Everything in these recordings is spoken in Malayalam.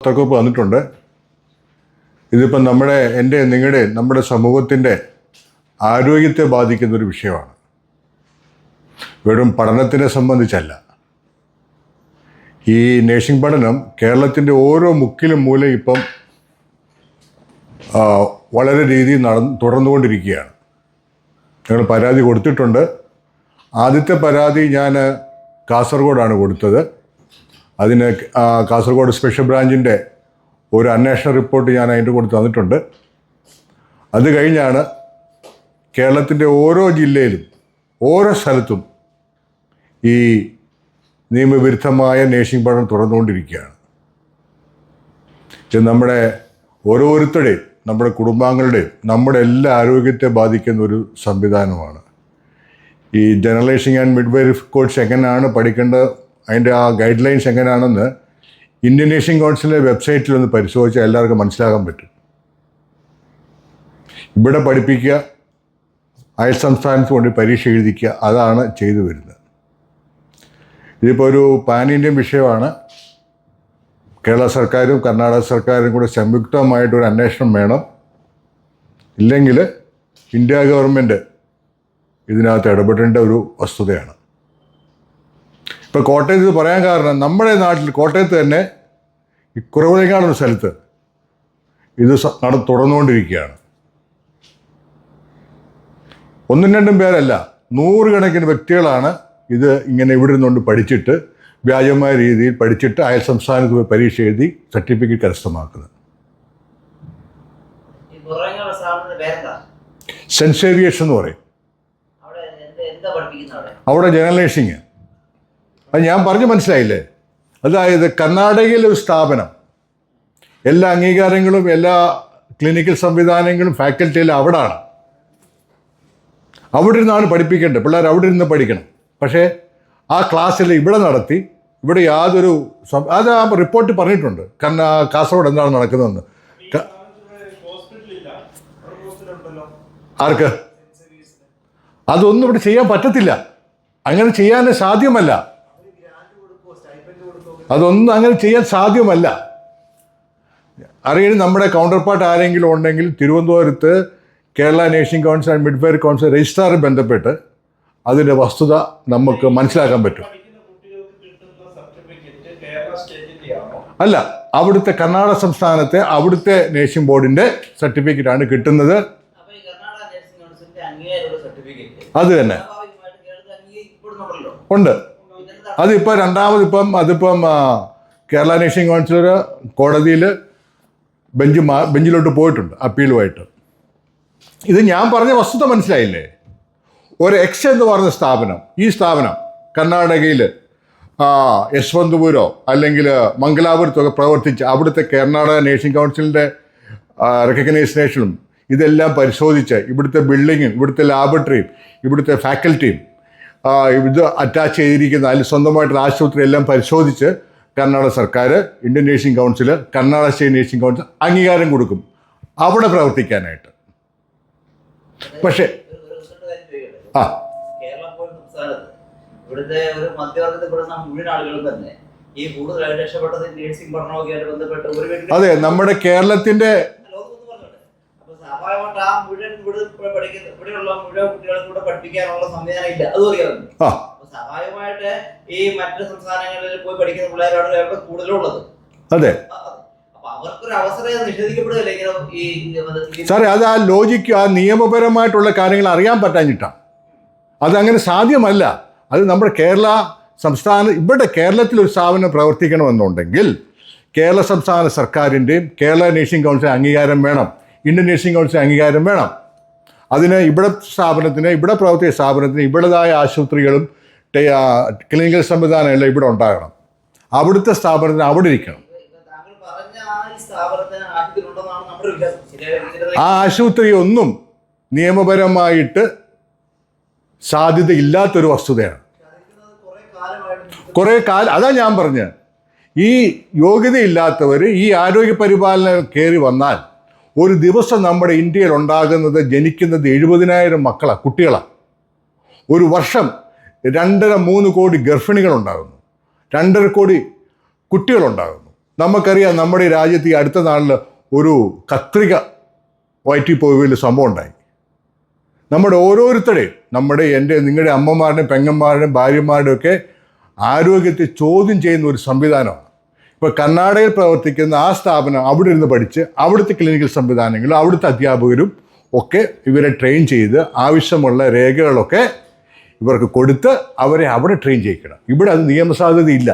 പത്രക്കുറിപ്പ് വന്നിട്ടുണ്ട്. ഇതിപ്പം നമ്മുടെ സമൂഹത്തിൻ്റെ ആരോഗ്യത്തെ ബാധിക്കുന്നൊരു വിഷയമാണ്. വെറും പഠനത്തിനെ സംബന്ധിച്ചല്ല. ഈ നേഴ്സിംഗ് പഠനം കേരളത്തിൻ്റെ ഓരോ മുക്കിലും മൂലയും ഇപ്പം വളരെ രീതിയിൽ തുടർന്നുകൊണ്ടിരിക്കുകയാണ്. ഞങ്ങൾ പരാതി കൊടുത്തിട്ടുണ്ട്. ആദ്യത്തെ പരാതി ഞാൻ കാസർഗോഡാണ് കൊടുത്തത്. അതിന് കാസർഗോഡ് സ്പെഷ്യൽ ബ്രാഞ്ചിൻ്റെ ഒരു അന്വേഷണ റിപ്പോർട്ട് ഞാൻ അതിൻ്റെ കൂടെ തന്നിട്ടുണ്ട്. അത് കഴിഞ്ഞാണ് കേരളത്തിൻ്റെ ഓരോ ജില്ലയിലും ഓരോ സ്ഥലത്തും ഈ നിയമവിരുദ്ധമായ നേഴ്സിംഗ് പഠനം തുടർന്നുകൊണ്ടിരിക്കുകയാണ്. ഇത് നമ്മുടെ ഓരോരുത്തരുടെയും നമ്മുടെ കുടുംബാംഗങ്ങളുടെയും നമ്മുടെ എല്ലാ ആരോഗ്യത്തെ ബാധിക്കുന്ന ഒരു സംവിധാനമാണ്. ഈ general nursing and midwife course എങ്ങനെയാണ് പഠിക്കേണ്ടത്, അതിൻ്റെ ആ ഗൈഡ് ലൈൻസ് എങ്ങനെയാണെന്ന് ഇന്ത്യൻ നേഴ്സിംഗ് കൗൺസിലിൻ്റെ വെബ്സൈറ്റിൽ ഒന്ന് പരിശോധിച്ചാൽ എല്ലാവർക്കും മനസ്സിലാക്കാൻ പറ്റും. ഇവിടെ പഠിപ്പിക്കുക, അയൽ സംസ്ഥാനത്ത് കൊണ്ട് പരീക്ഷ എഴുതിക്കുക, അതാണ് ചെയ്തു വരുന്നത്. ഇതിപ്പോൾ ഒരു പാൻ ഇന്ത്യൻ വിഷയമാണ്. കേരള സർക്കാരും കർണാടക സർക്കാരും കൂടെ സംയുക്തമായിട്ടൊരു അന്വേഷണം വേണം. ഇല്ലെങ്കിൽ ഇന്ത്യ ഗവൺമെൻറ് ഇതിനകത്ത് ഇടപെടേണ്ട ഒരു വസ്തുതയാണ്. ഇപ്പോൾ കോട്ടയത്ത് ഇത് പറയാൻ കാരണം, നമ്മുടെ നാട്ടിൽ കോട്ടയത്ത് തന്നെ ഈ കുറവലങ്ങാട് സ്ഥലത്ത് ഇത് തുടർന്നുകൊണ്ടിരിക്കുകയാണ്. ഒന്നും രണ്ടും പേരല്ല, 100 കണക്കിന് വ്യക്തികളാണ് ഇത് ഇങ്ങനെ ഇവിടെ നിന്നുകൊണ്ട് പഠിച്ചിട്ട് വ്യാജമായ രീതിയിൽ പഠിച്ചിട്ട് അയൽ സംസ്ഥാനത്ത് പോയി പരീക്ഷ എഴുതി സർട്ടിഫിക്കറ്റ് കരസ്ഥമാക്കുന്നത്. സെൻറ്റ് സേവിയേഴ്സ് എന്ന് പറയും. അവിടെ ജനറൽ നേഴ്സിംഗ്. അത് ഞാൻ പറഞ്ഞു മനസ്സിലായില്ലേ? അതായത് കർണാടകയിലെ ഒരു സ്ഥാപനം, എല്ലാ അംഗീകാരങ്ങളും എല്ലാ ക്ലിനിക്കൽ സംവിധാനങ്ങളും ഫാക്കൽറ്റിയിലും അവിടാണ്. അവിടെ ഇരുന്നാണ് പഠിപ്പിക്കേണ്ടത്. പിള്ളേർ അവിടെ ഇരുന്ന് പഠിക്കണം. പക്ഷേ ആ ക്ലാസ്സിൽ ഇവിടെ നടത്തി, ഇവിടെ യാതൊരു അത് ആ റിപ്പോർട്ട് പറഞ്ഞിട്ടുണ്ട്. കാസർഗോഡ് എന്താണ് നടക്കുന്നതെന്ന്. ആർക്ക്? അതൊന്നും ഇവിടെ ചെയ്യാൻ പറ്റത്തില്ല. അങ്ങനെ ചെയ്യാൻ സാധ്യമല്ല. അതൊന്നും അങ്ങനെ ചെയ്യാൻ സാധ്യമല്ല. അറിയണം, നമ്മുടെ കൗണ്ടർ പാർട്ട് ആരെങ്കിലും ഉണ്ടെങ്കിൽ തിരുവനന്തപുരത്ത് Kerala nursing council and midwifery council രജിസ്ട്രാറുമായി ബന്ധപ്പെട്ട് അതിൻ്റെ വസ്തുത നമുക്ക് മനസ്സിലാക്കാൻ പറ്റും. അല്ല, അവിടുത്തെ കർണാടക സംസ്ഥാനത്തെ അവിടുത്തെ നേഴ്സിംഗ് ബോർഡിൻ്റെ സർട്ടിഫിക്കറ്റാണ് കിട്ടുന്നത്. അത് തന്നെ ഉണ്ട്. അതിപ്പോൾ അതിപ്പം കേരള നേഴ്സിംഗ് കൗൺസിൽ കോടതിയിൽ ബെഞ്ചിലോട്ട് പോയിട്ടുണ്ട് അപ്പീലുമായിട്ട്. ഇത് ഞാൻ പറഞ്ഞ വസ്തുത മനസ്സിലായില്ലേ? ഒരു എക്സ് എന്ന് പറഞ്ഞ സ്ഥാപനം, ഈ സ്ഥാപനം കർണാടകയിൽ യശ്വന്തപുരോ അല്ലെങ്കിൽ മംഗലാപുരത്തൊക്കെ പ്രവർത്തിച്ച് അവിടുത്തെ കർണാടക നേഴ്സിംഗ് കൗൺസിലിൻ്റെ റെക്കഗ്നൈസേഷനും ഇതെല്ലാം പരിശോധിച്ച് ഇവിടുത്തെ ബിൽഡിങ്ങും ഇവിടുത്തെ ലാബറട്ടറിയും ഇവിടുത്തെ ഫാക്കൽറ്റിയും ഇത് അറ്റാച്ച് ചെയ്തിരിക്കുന്ന അതിൽ സ്വന്തമായിട്ടുള്ള ആശുപത്രി എല്ലാം പരിശോധിച്ച് കർണാടക സർക്കാർ, Indian nursing council, Karnataka state nursing council അംഗീകാരം കൊടുക്കും അവിടെ പ്രവർത്തിക്കാനായിട്ട്. പക്ഷേ ഇവിടുത്തെ ഒരു മധ്യവർഗത്തിൽപ്പെടുന്ന മുഴുവൻ ആളുകളും തന്നെ ഈ കൂടുതലായിട്ട് രക്ഷപ്പെട്ടത് നേഴ്സിംഗ് പഠനവുമായിട്ട് ബന്ധപ്പെട്ട് അതെ, നമ്മുടെ കേരളത്തിന്റെ സ്വാഭാവികമായിട്ട് ആ മുഴുവൻ ഇവിടെയുള്ള മുഴുവൻ കുട്ടികളെ കൂടെ പഠിപ്പിക്കാനുള്ള സംവിധാനം ഇല്ല. അത് അറിയാവുന്നു. സ്വാഭാവികമായിട്ട് ഈ മറ്റു സംസ്ഥാനങ്ങളിൽ പോയി പഠിക്കുന്ന പിള്ളേരാണ് ഇവിടെ കൂടുതലുള്ളത്. അതെ, അപ്പൊ അവർക്കൊരു അവസരം നിഷേധിക്കപ്പെടുകയല്ലേ ഇങ്ങനെ? സാറേ, അത് ആ ലോജിക്ക്, ആ നിയമപരമായിട്ടുള്ള കാര്യങ്ങൾ അറിയാൻ പറ്റാഞ്ഞിട്ടാണ്. അതങ്ങനെ സാധ്യമല്ല. അത് നമ്മുടെ കേരള സംസ്ഥാന ഇവിടെ കേരളത്തിലൊരു സ്ഥാപനം പ്രവർത്തിക്കണമെന്നുണ്ടെങ്കിൽ കേരള സംസ്ഥാന സർക്കാരിൻ്റെയും കേരള നേഴ്സിംഗ് കൗൺസിൽ അംഗീകാരം വേണം, ഇന്ത്യൻ നേഴ്സിംഗ് കൗൺസിൽ അംഗീകാരം വേണം. അതിന് ഇവിടെ സ്ഥാപനത്തിന്, ഇവിടെ പ്രവർത്തിക്കുന്ന സ്ഥാപനത്തിന് ഇവിടേതായ ആശുപത്രികളും ക്ലിനിക്കൽ സംവിധാനമെല്ലാം ഇവിടെ ഉണ്ടാകണം. അവിടുത്തെ സ്ഥാപനത്തിന് അവിടെ ഇരിക്കണം. ആ ആശുപത്രി ഒന്നും നിയമപരമായിട്ട് സാധ്യതയില്ലാത്തൊരു വസ്തുതയാണ്. കുറേ കാലം, അതാ ഞാൻ പറഞ്ഞത്, ഈ യോഗ്യതയില്ലാത്തവർ ഈ ആരോഗ്യ പരിപാലനം കയറി വന്നാൽ ഒരു ദിവസം നമ്മുടെ ഇന്ത്യയിൽ ഉണ്ടാകുന്നത്, ജനിക്കുന്നത് 70,000 മക്കളാണ്, കുട്ടികളാണ്. ഒരു വർഷം 2.5-3 കോടി ഗർഭിണികളുണ്ടാകുന്നു, 2.5 കോടി കുട്ടികളുണ്ടാകുന്നു. നമുക്കറിയാം നമ്മുടെ ഈ രാജ്യത്ത് ഈ അടുത്ത നാളിൽ ഒരു കത്രിക വയറ്റിപ്പോയി വലിയ സംഭവം ഉണ്ടായി. നമ്മുടെ ഓരോരുത്തരുടെയും, നിങ്ങളുടെ അമ്മമാരുടെയും പെങ്ങന്മാരുടെയും ഭാര്യമാരുടെയും ഒക്കെ ആരോഗ്യത്തെ ചോദ്യം ചെയ്യുന്ന ഒരു സംവിധാനമാണ്. ഇപ്പോൾ കർണാടകയിൽ പ്രവർത്തിക്കുന്ന ആ സ്ഥാപനം അവിടെ ഇരുന്ന് പഠിച്ച് അവിടുത്തെ ക്ലിനിക്കൽ സംവിധാനങ്ങളും അവിടുത്തെ അധ്യാപകരും ഒക്കെ ഇവരെ ട്രെയിൻ ചെയ്ത് ആവശ്യമുള്ള രേഖകളൊക്കെ ഇവർക്ക് കൊടുത്ത് അവരെ അവിടെ ട്രെയിൻ ചെയ്യിക്കണം. ഇവിടെ അത് നിയമസാധ്യതയില്ല.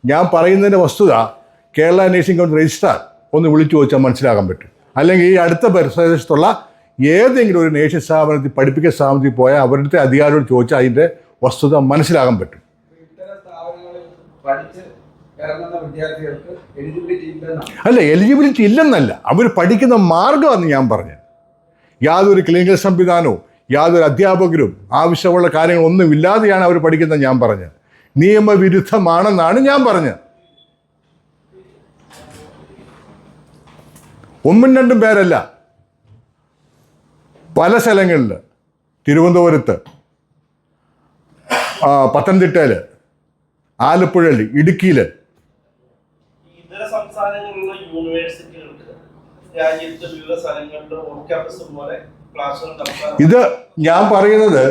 ഞാൻ പറയുന്നതിൻ്റെ വസ്തുത കേരള നഴ്സിംഗ് കൗൺസിൽ രജിസ്ട്രാർ ഒന്ന് വിളിച്ചു ചോദിച്ചാൽ മനസ്സിലാക്കാൻ പറ്റും. അല്ലെങ്കിൽ ഈ അടുത്ത പ്രദേശത്തുള്ള ഏതെങ്കിലും ഒരു നേഴ്സിംഗ് സ്ഥാപനത്തിൽ പഠിപ്പിക്കുന്ന സ്ഥാപനത്തിൽ പോയാൽ അവരുടെ അധികാരിയോട് ചോദിച്ചാൽ അതിൻ്റെ വസ്തുത മനസ്സിലാക്കാൻ പറ്റും. അല്ല, എലിജിബിലിറ്റി ഇല്ലെന്നല്ല, അവർ പഠിക്കുന്ന മാർഗമാണ് ഞാൻ പറഞ്ഞത്. യാതൊരു ക്ലിനിക്കൽ സംവിധാനവും യാതൊരു അധ്യാപകരും ആവശ്യമുള്ള കാര്യങ്ങളൊന്നും ഇല്ലാതെയാണ് അവർ പഠിക്കുന്നത് ഞാൻ പറഞ്ഞത്. നിയമവിരുദ്ധമാണെന്നാണ് ഞാൻ പറഞ്ഞത്. ഒന്നും രണ്ടും പേരല്ല, പല സ്ഥലങ്ങളിൽ, തിരുവനന്തപുരത്ത്, പത്തനംതിട്ടയിൽ, ആലപ്പുഴയിൽ, ഇടുക്കിയിൽ, ഇതര സംസ്ഥാനങ്ങളിലുള്ള യൂണിവേഴ്സിറ്റികൾക്ക് രാജ്യത്ത് വിവിധ സ്ഥലങ്ങളിൽ ഓൺ ക്യാമ്പസ് പോലെ ക്ലാസുകൾ നടത്താൻ. ഇത് ഞാൻ പറയുന്നത്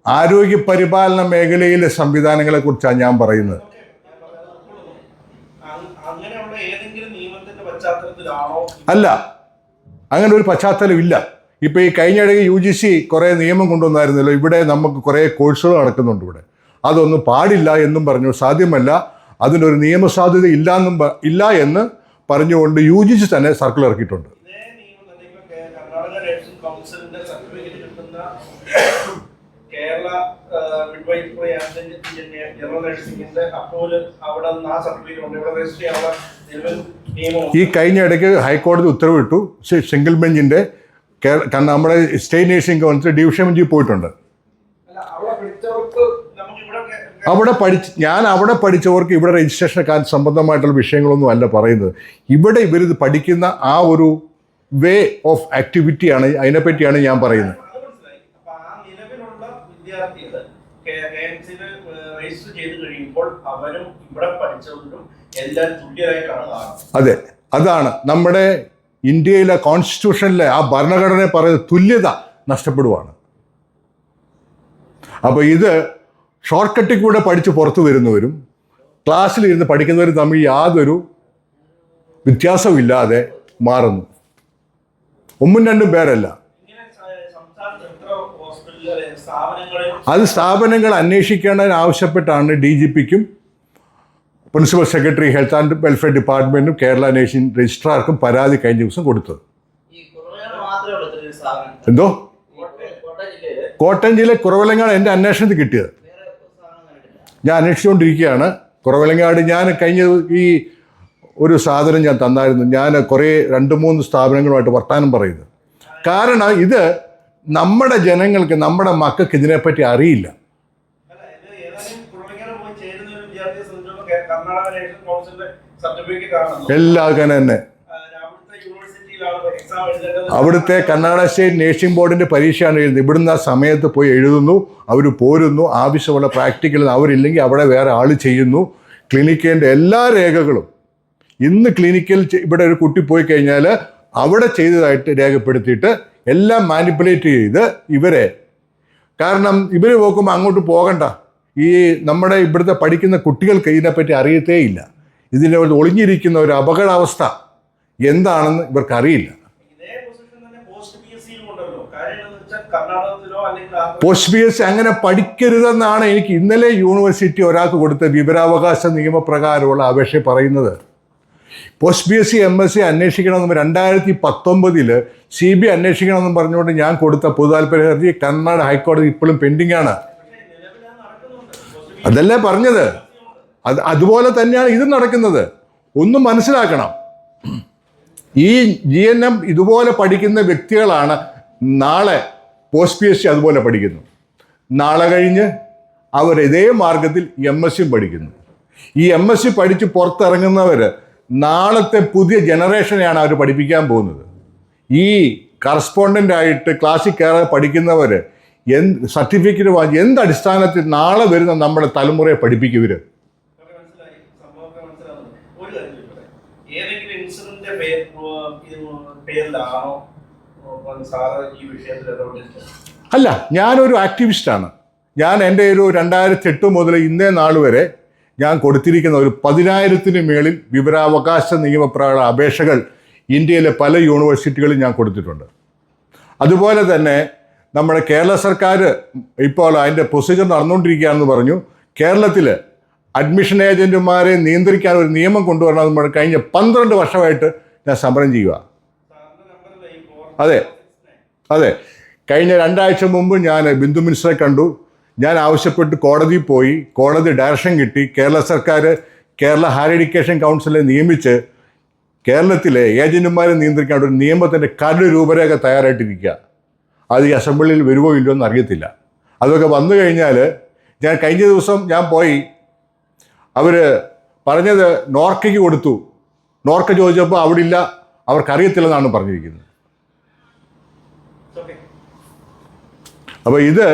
ആരോഗ്യ പരിപാലന മേഖലയിലെ സംവിധാനങ്ങളെ കുറിച്ചാണ് ഞാൻ പറയുന്നത്. അങ്ങനെയുള്ള ഏതെങ്കിലും നിയമത്തിന്റെ പശ്ചാത്തലത്തിലാണോ? അല്ല, അങ്ങനെ ഒരു പശ്ചാത്തലമില്ല. ഇപ്പോൾ ഈ കഴിഞ്ഞിടയ്ക്ക് UGC കുറേ നിയമം കൊണ്ടുവന്നായിരുന്നല്ലോ. ഇവിടെ നമുക്ക് കുറേ കോഴ്സുകൾ നടക്കുന്നുണ്ട് ഇവിടെ. അതൊന്നും പാടില്ല എന്നും പറഞ്ഞു. സാധ്യമല്ല, അതിനൊരു നിയമസാധ്യത ഇല്ല എന്ന് പറഞ്ഞുകൊണ്ട് UGC തന്നെ സർക്കുലർ ഇറക്കിയിട്ടുണ്ട്. കർണാടക നഴ്സിംഗ് കൗൺസിലിന്റെ സർട്ടിഫിക്കറ്റ് കിട്ടുന്ന കേരള മിഡ്വൈഫറി ആൻഡ് ജനറൽ നഴ്സിംഗിന്റെ അപ്രൂവൽ അവിടെ ആ സർട്ടിഫിക്കറ്റ് ഉണ്ട്. ഇവിടെ രജിസ്റ്റർ ചെയ്യാനുള്ള നിയമം ഈ കഴിഞ്ഞ ഇടയ്ക്ക് ഹൈക്കോടതി ഉത്തരവിട്ടു. സിംഗിൾ ബെഞ്ചിന്റെ നമ്മുടെ സ്റ്റേറ്റ് നഴ്സിംഗ് കൗൺസിൽ ഡിവിഷൻ ബെഞ്ചിൽ പോയിട്ടുണ്ട്. ഞാൻ അവിടെ പഠിച്ചവർക്ക് ഇവിടെ രജിസ്ട്രേഷൻ സംബന്ധമായിട്ടുള്ള വിഷയങ്ങളൊന്നും അല്ല പറയുന്നത്. ഇവിടെ ഇവരിത് പഠിക്കുന്ന ആ ഒരു വേ ഓഫ് ആക്ടിവിറ്റിയാണ്, അതിനെപ്പറ്റിയാണ് ഞാൻ പറയുന്നത്. അതെ, അതാണ് നമ്മുടെ ഇന്ത്യയിലെ കോൺസ്റ്റിറ്റ്യൂഷനിലെ ആ ഭരണഘടന പറയുന്നത് തുല്യത നഷ്ടപ്പെടുവാണ്. അപ്പോൾ ഇത് ഷോർട്ട് കട്ടിൽ കൂടെ പഠിച്ച് പുറത്തു വരുന്നവരും ക്ലാസ്സിലിരുന്ന് പഠിക്കുന്നവരും തമ്മിൽ യാതൊരു വ്യത്യാസമില്ലാതെ മാറുന്നു. ഒന്നും രണ്ടും പേരല്ല. അത് സ്ഥാപനങ്ങൾ അന്വേഷിക്കേണ്ടതിന് ആവശ്യപ്പെട്ടാണ് DGPക്കും principal secretary health and welfare ഡിപ്പാർട്ട്മെന്റിനും കേരള നഴ്സിംഗ് രജിസ്ട്രാർക്കും പരാതി കഴിഞ്ഞ ദിവസം കൊടുത്തത്. എന്തോ? കോട്ടയം ജില്ലയിൽ കുറവലങ്ങാട് എൻ്റെ അന്വേഷണത്തിൽ കിട്ടിയത്. ഞാൻ അന്വേഷിച്ചുകൊണ്ടിരിക്കുകയാണ്. കുറവലങ്ങാട് ഞാൻ കഴിഞ്ഞ ഈ ഒരു സാധനം ഞാൻ തന്നായിരുന്നു. ഞാൻ കുറേ 2-3 സ്ഥാപനങ്ങളുമായിട്ട് വർത്തമാനം പറയുന്നത്. കാരണം ഇത് നമ്മുടെ ജനങ്ങൾക്ക്, നമ്മുടെ മക്കൾക്ക് ഇതിനെപ്പറ്റി അറിയില്ല. എല്ലാവർക്കും തന്നെ അവിടുത്തെ കർണാടക സ്റ്റേറ്റ് നഴ്സിംഗ് ബോർഡിന്റെ പരീക്ഷയാണ് എഴുതുന്നത്. ഇവിടുന്ന് ആ സമയത്ത് പോയി എഴുതുന്നു, അവർ പോരുന്നു, ആവശ്യമുള്ള പ്രാക്ടിക്കൽ അവരില്ലെങ്കിൽ അവിടെ വേറെ ആൾ ചെയ്യുന്നു. ക്ലിനിക്കിൻ്റെ എല്ലാ രേഖകളും ഇന്ന് ക്ലിനിക്കിൽ ഇവിടെ ഒരു കുട്ടി പോയി കഴിഞ്ഞാൽ അവിടെ ചെയ്തതായിട്ട് രേഖപ്പെടുത്തിയിട്ട് എല്ലാം മാനിപ്പുലേറ്റ് ചെയ്ത് ഇവരെ, കാരണം ഇവർ നോക്കുമ്പോൾ അങ്ങോട്ട് പോകണ്ട. ഈ നമ്മുടെ ഇവിടുത്തെ പഠിക്കുന്ന കുട്ടികൾക്ക് ഇതിനെപ്പറ്റി അറിയത്തേ ഇല്ല. ഇതിൻ്റെ ഒളിഞ്ഞിരിക്കുന്ന ഒരു അപകടാവസ്ഥ എന്താണെന്ന് ഇവർക്കറിയില്ല. പോസ്റ്റ് PSC അങ്ങനെ പഠിക്കരുതെന്നാണ് എനിക്ക് ഇന്നലെ യൂണിവേഴ്സിറ്റി ഒരാൾക്ക് കൊടുത്ത വിവരാവകാശ നിയമപ്രകാരമുള്ള അപേക്ഷ പറയുന്നത്. പോസ്റ്റ് PSC MSc അന്വേഷിക്കണമെന്ന് 2019 CBI അന്വേഷിക്കണമെന്ന് പറഞ്ഞുകൊണ്ട് ഞാൻ കൊടുത്ത പൊതുതാൽപര്യ ഹർജി കർണാടക ഹൈക്കോടതി ഇപ്പോഴും പെൻഡിംഗ് ആണ്. അതല്ലേ പറഞ്ഞത്. അതുപോലെ തന്നെയാണ് ഇത് നടക്കുന്നത്. ഒന്നും മനസ്സിലാക്കണം. ഈ GNM ഇതുപോലെ പഠിക്കുന്ന വ്യക്തികളാണ് നാളെ പോസ്റ്റ് PSC അതുപോലെ പഠിക്കുന്നു. നാളെ കഴിഞ്ഞ് അവർ ഇതേ മാർഗത്തിൽ MSc പഠിക്കുന്നു. ഈ MSc പഠിച്ച് പുറത്തിറങ്ങുന്നവർ നാളത്തെ പുതിയ ജനറേഷനെയാണ് അവർ പഠിപ്പിക്കാൻ പോകുന്നത്. ഈ കറസ്പോണ്ടൻ്റ് ആയിട്ട് ക്ലാസ്സിൽ കയറാൻ പഠിക്കുന്നവർ സർട്ടിഫിക്കറ്റ് വാങ്ങി അടിസ്ഥാനത്തിൽ നാളെ വരുന്ന നമ്മുടെ തലമുറയെ പഠിപ്പിക്കും ഇവർ. കോൺഗ്രസിന്റെ പേരിലാണോ സാറ് ഈ വിഷയത്തിൽ ഇടപെട്ടിട്ട്? അല്ല, ഞാനൊരു ആക്ടിവിസ്റ്റാണ്. ഞാൻ എൻ്റെ ഒരു 2008 മുതൽ ഇന്നേ നാൾ വരെ ഞാൻ കൊടുത്തിരിക്കുന്ന ഒരു 10,000-ന് മേളിൽ വിവരാവകാശ നിയമപ്രകാരം അപേക്ഷകൾ ഇന്ത്യയിലെ പല യൂണിവേഴ്സിറ്റികളിൽ ഞാൻ കൊടുത്തിട്ടുണ്ട്. അതുപോലെ തന്നെ നമ്മുടെ കേരള സർക്കാർ ഇപ്പോൾ അതിൻ്റെ പ്രൊസീജിയർ നടന്നുകൊണ്ടിരിക്കുകയാണെന്ന് പറഞ്ഞു. കേരളത്തിൽ അഡ്മിഷൻ ഏജൻറ്റുമാരെ നിയന്ത്രിക്കാൻ ഒരു നിയമം കൊണ്ടുവരണമെന്ന് പറഞ്ഞ് കഴിഞ്ഞ 12 വർഷമായിട്ട് ഞാൻ സമരം ചെയ്യുക. അതെ അതെ, കഴിഞ്ഞ 2 ആഴ്ച മുമ്പ് ഞാൻ ബിന്ദു മിനിസ്റ്ററെ കണ്ടു. ഞാൻ ആവശ്യപ്പെട്ട് കോടതിയിൽ പോയി. കോടതി ഡയറക്ഷൻ കിട്ടി. കേരള സർക്കാർ കേരള ഹയർ എഡ്യൂക്കേഷൻ കൗൺസിലെ നിയമിച്ച് കേരളത്തിലെ ഏജന്റുമാരെ നിയന്ത്രിക്കാൻ ഒരു നിയമത്തിൻ്റെ കരട് രൂപരേഖ തയ്യാറായിട്ടിരിക്കുക. അത് ഈ അസംബ്ലിയിൽ വരുമോ ഇല്ലയോ എന്ന് അറിയത്തില്ല. അതൊക്കെ വന്നു കഴിഞ്ഞാൽ, ഞാൻ കഴിഞ്ഞ ദിവസം ഞാൻ പോയി, അവർ പറഞ്ഞത് നോർക്കയ്ക്ക് കൊടുത്തു. നോർക്ക ചോദിച്ചപ്പോൾ അവിടെ ഇല്ല, അവർക്കറിയത്തില്ലെന്നാണ് പറഞ്ഞിരിക്കുന്നത്. അപ്പോൾ ഇത്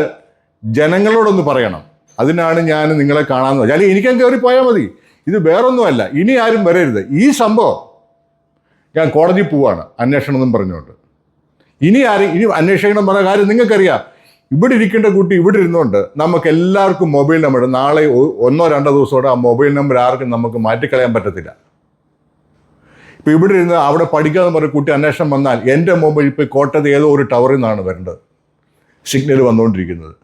ജനങ്ങളോടൊന്ന് പറയണം. അതിനാണ് ഞാൻ നിങ്ങളെ കാണാമെന്ന് വെച്ചാൽ, എനിക്കും കയറി പോയാൽ മതി. ഇത് വേറൊന്നുമല്ല. ഇനി ആരും വരരുത്. ഈ സംഭവം ഞാൻ കോടതിയിൽ പോവാണ് അന്വേഷണം എന്നും പറഞ്ഞുകൊണ്ട്. ഇനി അന്വേഷിക്കണം പറഞ്ഞ കാര്യം നിങ്ങൾക്കറിയാം. ഇവിടെ ഇരിക്കേണ്ട കുട്ടി ഇവിടെ ഇരുന്നുകൊണ്ട് നമുക്ക് എല്ലാവർക്കും മൊബൈൽ നമ്പർ, നാളെ 1-2 ദിവസത്തോടെ ആ മൊബൈൽ നമ്പർ ആർക്കും നമുക്ക് മാറ്റിക്കളയാൻ പറ്റത്തില്ല. ഇപ്പം ഇവിടെ ഇരുന്ന് അവിടെ പഠിക്കാമെന്ന് പറഞ്ഞ കുട്ടി അന്വേഷണം വന്നാൽ എൻ്റെ മൊബൈൽ ഇപ്പോൾ കോട്ടയത്ത് ഏതോ ഒരു ടവറിൽ നിന്നാണ് വരേണ്ടത്, സിഗ്നൽ വന്നുകൊണ്ടിരിക്കുന്നത്.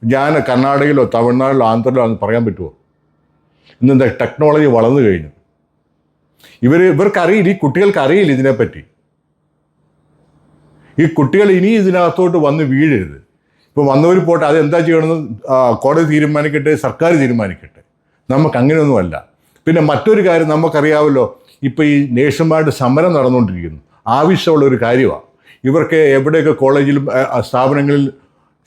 ഞാൻ കർണാടകയിലോ തമിഴ്നാട്ടിലോ ആന്ധ്രയിലോ ആണെന്ന് പറയാൻ പറ്റുമോ? ഇന്നെന്താ ടെക്നോളജി വളർന്നു കഴിഞ്ഞു. ഇവർക്കറിയില്ല, ഈ കുട്ടികൾക്ക് അറിയില്ല ഇതിനെപ്പറ്റി. ഈ കുട്ടികൾ ഇനി ഇതിനകത്തോട്ട് വന്ന് വീഴരുത്. ഇപ്പോൾ വന്നവർ പോട്ടെ, അതെന്താ ചെയ്യണമെന്ന് കോടതി തീരുമാനിക്കട്ടെ, സർക്കാർ തീരുമാനിക്കട്ടെ. നമുക്ക് അങ്ങനെയൊന്നുമല്ല. പിന്നെ മറ്റൊരു കാര്യം നമുക്കറിയാമല്ലോ, ഇപ്പോൾ ഈ നേഴ്സുമാരുടെ സമരം നടന്നുകൊണ്ടിരിക്കുന്നു. ആവശ്യമുള്ള ഒരു കാര്യമാണ്. ഇവർക്ക് എവിടെയൊക്കെ കോളേജിലും സ്ഥാപനങ്ങളിൽ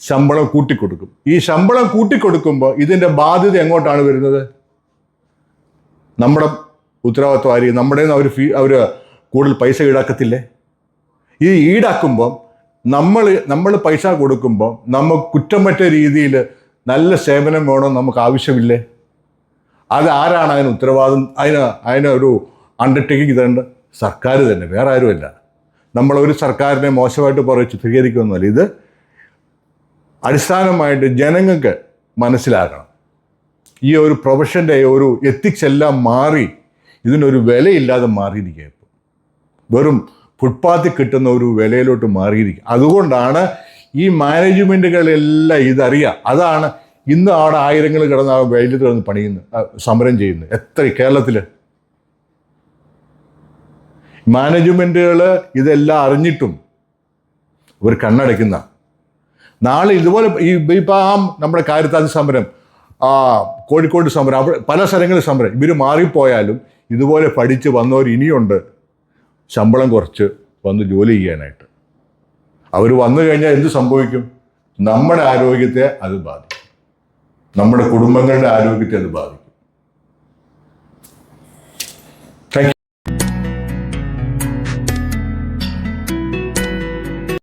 ശമ്പളം കൂട്ടിക്കൊടുക്കും. ഈ ശമ്പളം കൂട്ടിക്കൊടുക്കുമ്പോൾ ഇതിൻ്റെ ബാധ്യത എങ്ങോട്ടാണ് വരുന്നത്? നമ്മുടെ ഉത്തരവാദിത്വം നമ്മുടെ അവർ കൂടുതൽ പൈസ ഈടാക്കത്തില്ലേ? ഈ ഈടാക്കുമ്പം നമ്മൾ പൈസ കൊടുക്കുമ്പോൾ നമുക്ക് കുറ്റമറ്റ രീതിയിൽ നല്ല സേവനം വേണമെന്ന് നമുക്ക് ആവശ്യമില്ലേ? അത് ആരാണ് അതിന് ഉത്തരവാദിത്വം? അതിനൊരു അണ്ടർടേക്കിംഗ് തരേണ്ട സർക്കാർ തന്നെ, വേറെ ആരുമല്ല. നമ്മളൊരു സർക്കാരിനെ മോശമായിട്ട് പറയും ചിത്രീകരിക്കുമെന്നല്ല. ഇത് അടിസ്ഥാനമായിട്ട് ജനങ്ങൾക്ക് മനസ്സിലാക്കണം. ഈ ഒരു പ്രൊഫഷൻ്റെ ഒരു എത്തിക്സ് എല്ലാം മാറി ഇതിനൊരു വിലയില്ലാതെ മാറിയിരിക്കുക. ഇപ്പോൾ വെറും ഫുട്പാത്തിൽ കിട്ടുന്ന ഒരു വിലയിലോട്ട് മാറിയിരിക്കുക. അതുകൊണ്ടാണ് ഈ മാനേജ്മെൻറ്റുകളെല്ലാം ഇതറിയാം. അതാണ് ഇന്ന് അവിടെ ആയിരങ്ങൾ കിടന്ന് ആ വെയിലത്ത് കിടന്ന് പണിയുന്നത്, സമരം ചെയ്യുന്നത്. എത്ര കേരളത്തിൽ മാനേജ്മെൻറ്റുകൾ ഇതെല്ലാം അറിഞ്ഞിട്ടും ഒരു കണ്ണടയ്ക്കുന്ന. നാളെ ഇതുപോലെ ഇപ്പം നമ്മുടെ കാര്യത്താൽ സമരം, കോഴിക്കോട് സമരം, അവിടെ പല സ്ഥലങ്ങളിൽ സമരം, ഇവർ മാറിപ്പോയാലും ഇതുപോലെ പഠിച്ച് വന്നവർ ഇനിയുണ്ട് ശമ്പളം കുറച്ച് വന്ന് ജോലി ചെയ്യാനായിട്ട്. അവർ വന്നു കഴിഞ്ഞാൽ എന്ത് സംഭവിക്കും? നമ്മുടെ ആരോഗ്യത്തെ അത് ബാധിക്കും, നമ്മുടെ കുടുംബങ്ങളുടെ ആരോഗ്യത്തെ അത് ബാധിക്കും.